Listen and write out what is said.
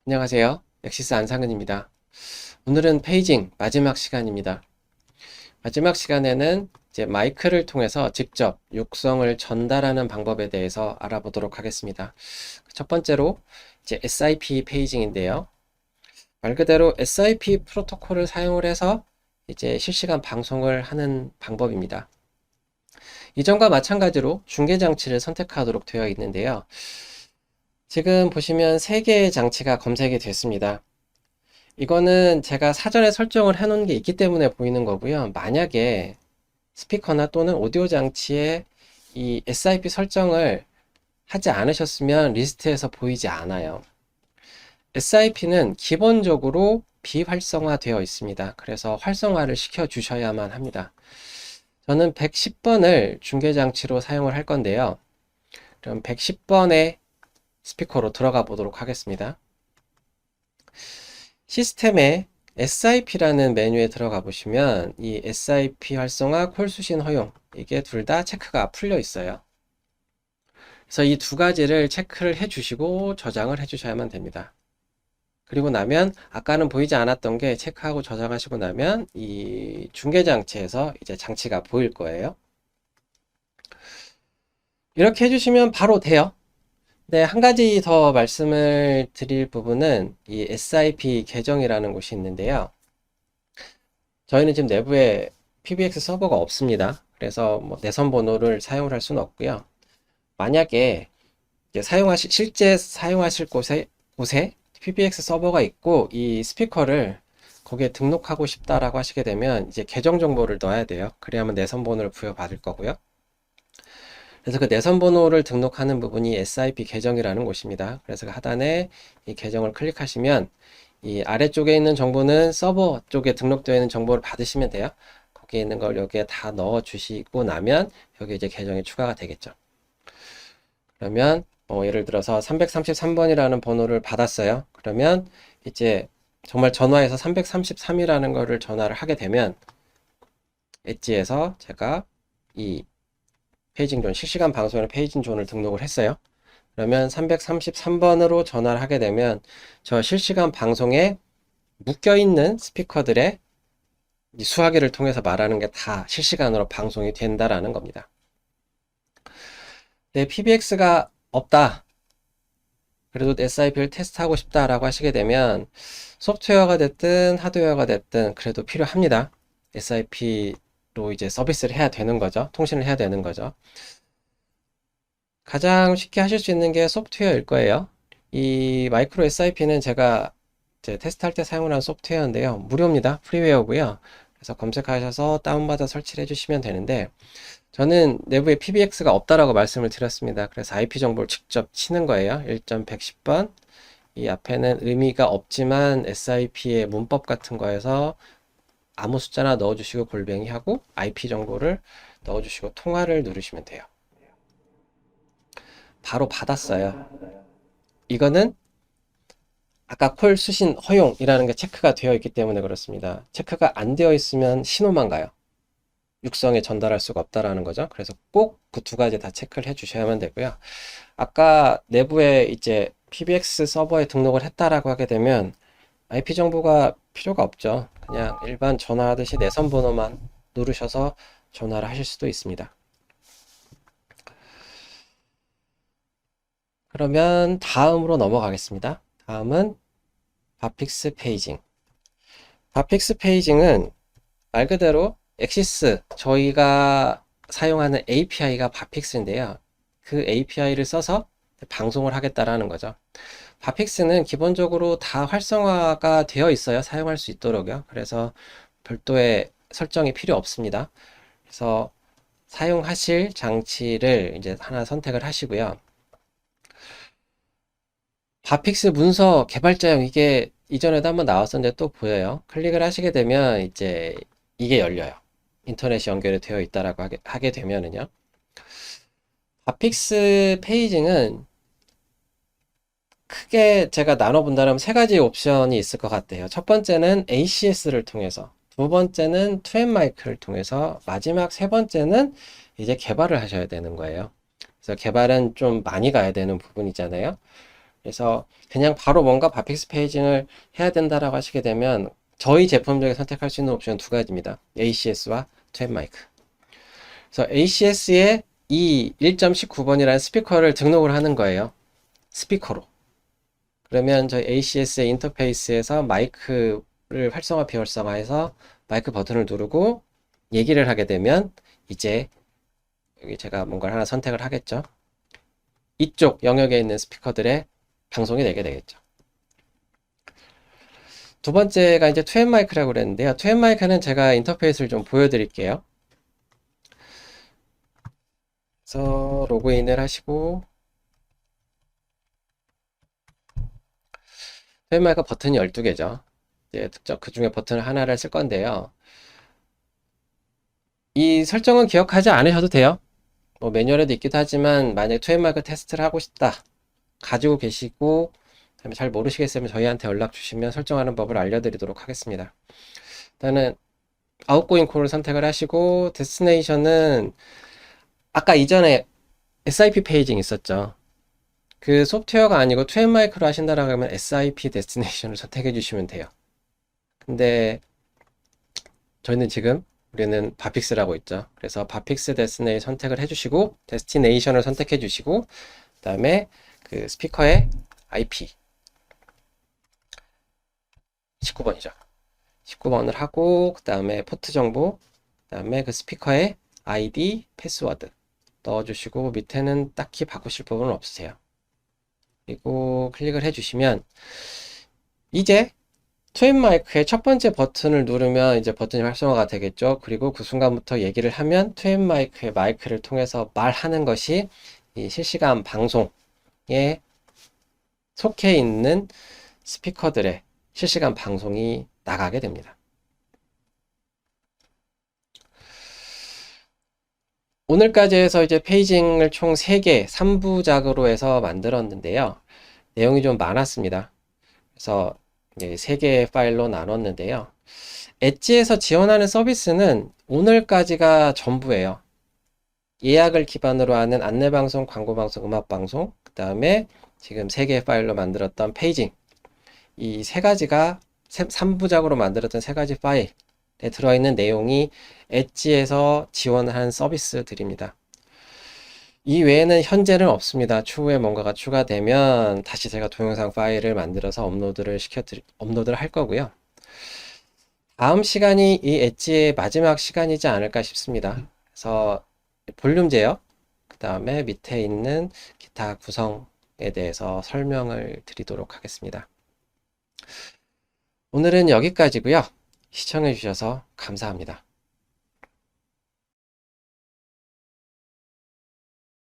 안녕하세요. 엑시스 안상근입니다. 오늘은 페이징 마지막 시간입니다. 마지막 시간에는 이제 마이크를 통해서 직접 육성을 전달하는 방법에 대해서 알아보도록 하겠습니다. 첫 번째로 이제 SIP 페이징인데요. 말 그대로 SIP 프로토콜을 사용을 해서 이제 실시간 방송을 하는 방법입니다. 이전과 마찬가지로 중계 장치를 선택하도록 되어 있는데요. 지금 보시면 3개의 장치가 검색이 됐습니다. 이거는 제가 사전에 설정을 해 놓은 게 있기 때문에 보이는 거고요. 만약에 스피커나 또는 오디오 장치에 이 SIP 설정을 하지 않으셨으면 리스트에서 보이지 않아요. SIP는 기본적으로 비활성화 되어 있습니다. 그래서 활성화를 시켜 주셔야만 합니다. 저는 110번을 중계장치로 사용을 할 건데요. 그럼 110번의 스피커로 들어가 보도록 하겠습니다. 시스템에 SIP라는 메뉴에 들어가 보시면 이 SIP 활성화, 콜 수신 허용, 이게 둘 다 체크가 풀려 있어요. 그래서 이 두 가지를 체크를 해 주시고 저장을 해 주셔야만 됩니다. 그리고 나면 아까는 보이지 않았던 게 체크하고 저장하시고 나면 이 중계 장치에서 이제 장치가 보일 거예요. 이렇게 해주시면 바로 돼요. 네, 한 가지 더 말씀을 드릴 부분은 이 SIP 계정이라는 곳이 있는데요. 저희는 지금 내부에 PBX 서버가 없습니다. 그래서 뭐 내선 번호를 사용을 할 수는 없고요. 만약에 이제 실제 사용하실 곳에 PBX 서버가 있고 이 스피커를 거기에 등록하고 싶다라고 하시게 되면 이제 계정 정보를 넣어야 돼요. 그래야만 내선 번호를 부여받을 거고요. 그래서 그 내선 번호를 등록하는 부분이 SIP 계정이라는 곳입니다. 그래서 그 하단에 이 계정을 클릭하시면 이 아래쪽에 있는 정보는 서버 쪽에 등록되어 있는 정보를 받으시면 돼요. 거기에 있는 걸 여기에 다 넣어 주시고 나면 여기 이제 계정이 추가가 되겠죠. 그러면 예를 들어서 333번이라는 번호를 받았어요. 그러면 이제 정말 전화해서 333이라는 거를 전화를 하게 되면 엣지에서 제가 이 페이징 존, 실시간 방송에 페이징 존을 등록을 했어요. 그러면 333번으로 전화를 하게 되면 저 실시간 방송에 묶여있는 스피커들의 수화기를 통해서 말하는 게 다 실시간으로 방송이 된다라는 겁니다. 네, PBX가 없다. 그래도 SIP를 테스트하고 싶다라고 하시게 되면 소프트웨어가 됐든 하드웨어가 됐든 그래도 필요합니다. SIP로 이제 서비스를 해야 되는 거죠. 통신을 해야 되는 거죠. 가장 쉽게 하실 수 있는 게 소프트웨어일 거예요. 이 마이크로 SIP는 제가 이제 테스트할 때 사용을 한 소프트웨어인데요. 무료입니다. 프리웨어고요. 그래서 검색하셔서 다운받아 설치를 해주시면 되는데 저는 내부에 PBX가 없다라고 말씀을 드렸습니다. 그래서 IP 정보를 직접 치는 거예요. 1.110번. 이 앞에는 의미가 없지만 SIP의 문법 같은 거에서 아무 숫자나 넣어주시고 골뱅이 하고 IP 정보를 넣어주시고 통화를 누르시면 돼요. 바로 받았어요. 이거는 아까 콜 수신 허용이라는 게 체크가 되어 있기 때문에 그렇습니다. 체크가 안 되어 있으면 신호만 가요. 육성에 전달할 수가 없다라는 거죠. 그래서 꼭 그 두 가지 다 체크를 해 주셔야만 되고요. 아까 내부에 이제 PBX 서버에 등록을 했다라고 하게 되면 IP 정보가 필요가 없죠. 그냥 일반 전화하듯이 내선 번호만 누르셔서 전화를 하실 수도 있습니다. 그러면 다음으로 넘어가겠습니다. 다음은 바픽스 페이징. 바픽스 페이징은 말 그대로 엑시스, 저희가 사용하는 API가 바픽스인데요. 그 API를 써서 방송을 하겠다라는 거죠. 바픽스는 기본적으로 다 활성화가 되어 있어요. 사용할 수 있도록요. 그래서 별도의 설정이 필요 없습니다. 그래서 사용하실 장치를 이제 하나 선택을 하시고요. 바픽스 문서 개발자용, 이게 이전에도 한번 나왔었는데 또 보여요. 클릭을 하시게 되면 이제 이게 열려요. 인터넷이 연결이 되어 있다라고 하게 되면은요. 바픽스 페이징은 크게 제가 나눠본다면 세 가지 옵션이 있을 것 같아요. 첫 번째는 ACS를 통해서, 두 번째는 2N마이크를 통해서, 마지막 세 번째는 이제 개발을 하셔야 되는 거예요. 그래서 개발은 좀 많이 가야 되는 부분이잖아요. 그래서 그냥 바로 뭔가 바픽스 페이징을 해야 된다라고 하시게 되면 저희 제품 중에 선택할 수 있는 옵션은 두 가지입니다. ACS와 트웬 마이크. 그래서 ACS에 이 1.19번이라는 스피커를 등록을 하는 거예요. 스피커로. 그러면 저희 ACS의 인터페이스에서 마이크를 활성화 비활성화해서 마이크 버튼을 누르고 얘기를 하게 되면 이제 여기 제가 뭔가를 하나 선택을 하겠죠. 이쪽 영역에 있는 스피커들의 방송이 되게 되겠죠. 두 번째가 이제 트웬 마이크라고 그랬는데요. 트웬 마이크는 제가 인터페이스를 좀 보여드릴게요. 그래서 로그인을 하시고 트웬 마이크 버튼이 12개죠. 이제 특정 그 중에 버튼을 하나를 쓸 건데요. 이 설정은 기억하지 않으셔도 돼요. 뭐 매뉴얼에도 있기도 하지만 만약 트웬 마이크 테스트를 하고 싶다 가지고 계시고 잘 모르시겠으면 저희한테 연락 주시면 설정하는 법을 알려드리도록 하겠습니다. 일단은 아웃고잉 콜을 선택을 하시고 데스티네이션은 아까 이전에 SIP 페이징 있었죠. 그 소프트웨어가 아니고 트웬 마이크로 하신다라고 하면 SIP 데스티네이션을 선택해 주시면 돼요. 근데 저희는 지금 우리는 바픽스라고 있죠. 그래서 바픽스 데스티네이 선택을 해주시고 데스티네이션을 선택해 주시고 그 다음에 그 스피커의 IP 19번이죠. 19번을 하고 그 다음에 포트 정보 그 다음에 그 스피커의 ID 패스워드 넣어주시고 밑에는 딱히 바꾸실 부분은 없으세요. 그리고 클릭을 해주시면 이제 트윈 마이크의 첫 번째 버튼을 누르면 이제 버튼이 활성화가 되겠죠. 그리고 그 순간부터 얘기를 하면 트윈 마이크의 마이크를 통해서 말하는 것이 이 실시간 방송에 속해 있는 스피커들의 실시간 방송이 나가게 됩니다. 오늘까지 해서 이제 페이징을 총 3개, 3부작으로 해서 만들었는데요. 내용이 좀 많았습니다. 그래서 3개의 파일로 나눴는데요. 엣지에서 지원하는 서비스는 오늘까지가 전부예요. 예약을 기반으로 하는 안내방송, 광고방송, 음악방송, 그 다음에 지금 3개의 파일로 만들었던 페이징, 이 3가지가 3부작으로 만들었던 3가지 파일에 들어있는 내용이 엣지에서 지원한 서비스들입니다. 이 외에는 현재는 없습니다. 추후에 뭔가가 추가되면 다시 제가 동영상 파일을 만들어서 업로드를 할 거고요. 다음 시간이 이 엣지의 마지막 시간이지 않을까 싶습니다. 그래서 볼륨 제어, 그 다음에 밑에 있는 기타 구성에 대해서 설명을 드리도록 하겠습니다. 오늘은 여기까지고요. 시청해 주셔서 감사합니다.